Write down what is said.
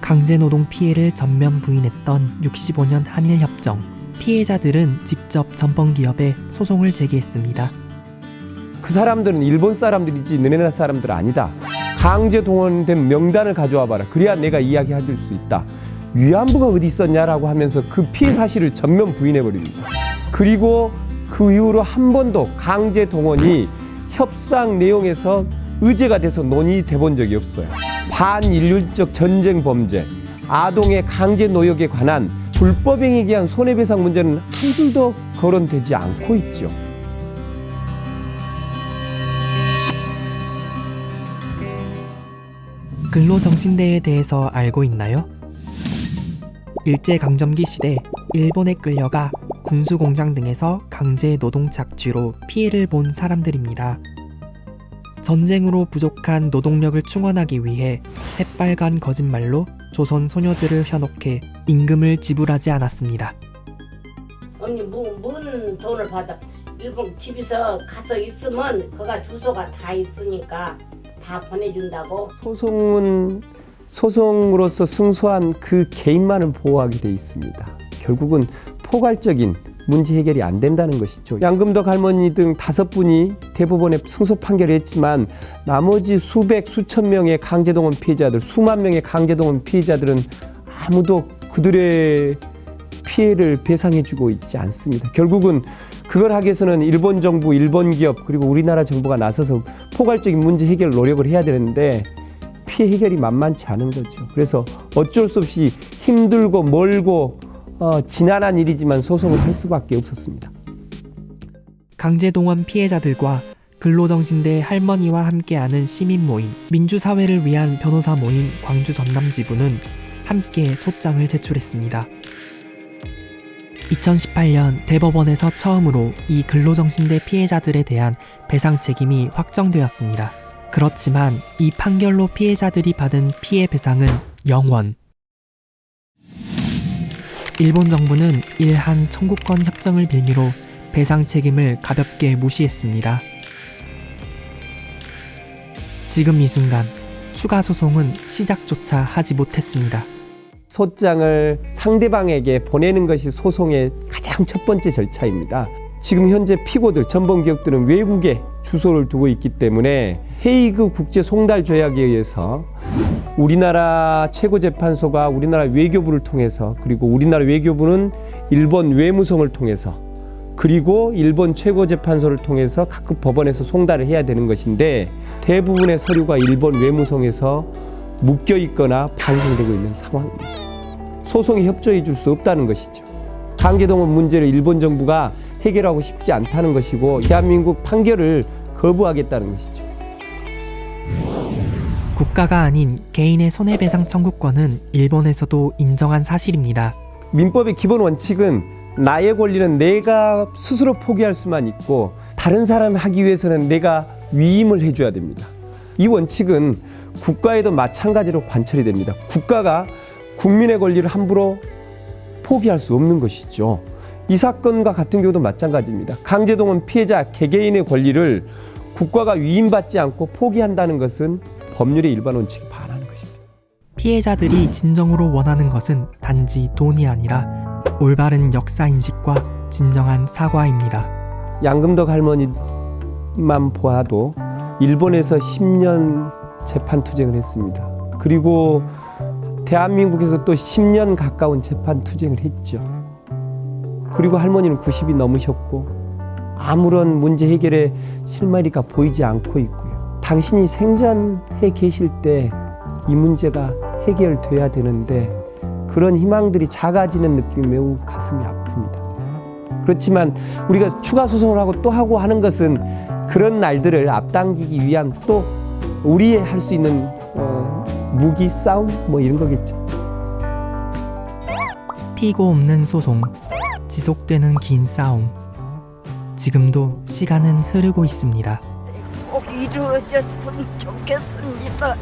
강제노동 피해를 전면 부인했던 65년 한일협정. 피해자들은 직접 전범기업에 소송을 제기했습니다. 그 사람들은 일본 사람들이지 너네 나라 사람들 아니다. 강제 동원된 명단을 가져와 봐라. 그래야 내가 이야기해 줄 수 있다. 위안부가 어디 있었냐라고 하면서 그 피해 사실을 전면 부인해 버립니다. 그리고 그 이후로 한 번도 강제 동원이 협상 내용에서 의제가 돼서 논의돼 본 적이 없어요. 반인륜적 전쟁 범죄, 아동의 강제 노역에 관한 불법행위에 의한 손해배상 문제는 한 줄도 거론되지 않고 있죠. 근로정신대에 대해서 알고 있나요? 일제강점기 시대 일본에 끌려가 군수공장 등에서 강제 노동 착취로 피해를 본 사람들입니다. 전쟁으로 부족한 노동력을 충원하기 위해 새빨간 거짓말로 조선 소녀들을 현혹해 임금을 지불하지 않았습니다. 언니 뭔 돈을 받아? 일본 집에서 가서 있으면 그가 주소가 다 있으니까 다 보내준다고. 소송으로서 승소한 그 개인만을 보호하게 돼 있습니다. 결국은 포괄적인 문제 해결이 안 된다는 것이죠. 양금덕 할머니 등 5분이 대법원에 승소 판결을 했지만 나머지 수천 명의 강제동원 피해자들, 수만 명의 강제동원 피해자들은 아무도 그들의 피해를 배상해주고 있지 않습니다. 결국은 그걸 하기 위해서는 일본 정부, 일본 기업 그리고 우리나라 정부가 나서서 포괄적인 문제 해결을 노력을 해야 되는데 피해 해결이 만만치 않은 거죠. 그래서 어쩔 수 없이 힘들고 멀고 지난한 일이지만 소송을 할 수밖에 없었습니다. 강제동원 피해자들과 근로정신대 할머니와 함께하는 시민 모임, 민주사회를 위한 변호사 모임 광주 전남지부는 함께 소장을 제출했습니다. 2018년 대법원에서 처음으로 이 근로정신대 피해자들에 대한 배상 책임이 확정되었습니다. 그렇지만 이 판결로 피해자들이 받은 피해 배상은 0원. 일본 정부는 일한 청구권 협정을 빌미로 배상 책임을 가볍게 무시했습니다. 지금 이 순간 추가 소송은 시작조차 하지 못했습니다. 소장을 상대방에게 보내는 것이 소송의 가장 첫 번째 절차입니다. 지금 현재 피고들, 전범기업들은 외국에 주소를 두고 있기 때문에 헤이그 국제송달조약에 의해서 우리나라 최고재판소가 우리나라 외교부를 통해서 그리고 우리나라 외교부는 일본 외무성을 통해서 그리고 일본 최고재판소를 통해서 각급 법원에서 송달을 해야 되는 것인데 대부분의 서류가 일본 외무성에서 묶여 있거나 방송되고 있는 상황입니다. 소송에 협조해 줄 수 없다는 것이죠. 강제동원 문제를 일본 정부가 해결하고 싶지 않다는 것이고 대한민국 판결을 거부하겠다는 것이죠. 국가가 아닌 개인의 손해배상 청구권은 일본에서도 인정한 사실입니다. 민법의 기본 원칙은 나의 권리는 내가 스스로 포기할 수만 있고 다른 사람이 하기 위해서는 내가 위임을 해줘야 됩니다. 이 원칙은 국가에도 마찬가지로 관철이 됩니다. 국가가 국민의 권리를 함부로 포기할 수 없는 것이죠. 이 사건과 같은 경우도 마찬가지입니다. 강제동원 피해자 개개인의 권리를 국가가 위임받지 않고 포기한다는 것은 법률의 일반 원칙에 반하는 것입니다. 피해자들이 진정으로 원하는 것은 단지 돈이 아니라 올바른 역사인식과 진정한 사과입니다. 양금덕 할머니만 보아도 일본에서 10년 재판 투쟁을 했습니다. 그리고 대한민국에서 또 10년 가까운 재판 투쟁을 했죠. 그리고 할머니는 90이 넘으셨고 아무런 문제 해결의 실마리가 보이지 않고 있고요. 당신이 생전해 계실 때 이 문제가 해결돼야 되는데 그런 희망들이 작아지는 느낌이 매우 가슴이 아픕니다. 그렇지만 우리가 추가 소송을 하고 또 하고 하는 것은 그런 날들을 앞당기기 위한 또 우리의 할 수 있는 무기 싸움 뭐 이런 거겠죠. 피고 없는 소송, 지속되는 긴 싸움. 지금도 시간은 흐르고 있습니다. 꼭 이루어졌으면 좋겠습니다.